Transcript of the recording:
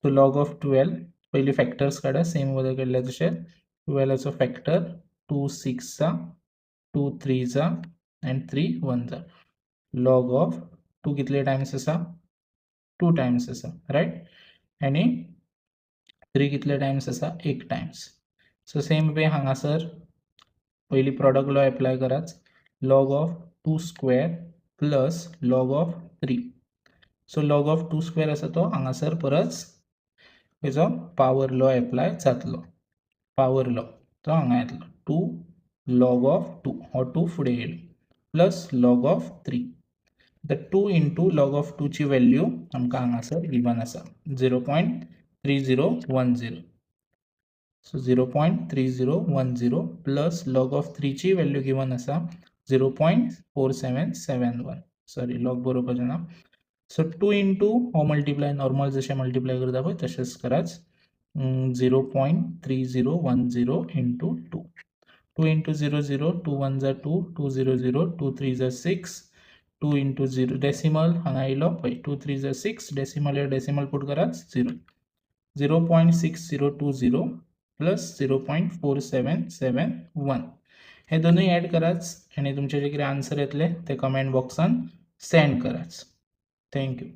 so log of 12 पहली factors काढा same मध्ये काढल्या तसे 12 फॅक्टर 2 6 चा 2 3 चा and 3 1 चा लॉग ऑफ 2 कितले टाइम्स असा 2 टाइम्स असा राइट आणि 3 कितले टाइम्स असा 1 टाइम्स सो सेम वे हांगासर पहिली प्रोडक्ट लॉ अप्लाय कराच log of 2 square plus log of 3 so log of 2 square असा तो हांगासर परत हेजो पावर लॉ अप्लाय जातलो पावर लॉ तो हांगा येतलो 2 लॉग ऑफ 2 हो 2 फुडें येयलो plus log of 3 the 2 into log of 2 ची व्हॅल्यू आमकां हांगासर गिवन आसा 0.3010 सो 0.3010 प्लस लॉग ऑफ 3 ची व्हॅल्यू गिवन आसा 0.4771 सॉरी लॉग बरोबर ना सो 2 इंटू हो मल्टीप्लाय नॉर्मल जशें मल्टीप्लाय करता पळय तशेंच कराच 0.3010 इंटू 2 2 इंटू 0 0 2 1 जा 2 2 0 0 2 3 जा 6 2 इंटू 0 डेसिमल हांगा येयलो पळय 2 3 जा 6 डेसिमल डेसिमल पुट कराच 0 0.6020 प्लस 0.4771 हे दोनूय ॲड कराच आणि तुमचे जे कितें आन्सर येतले ते कमेंट बॉक्सान सेंड कराच थँक्यू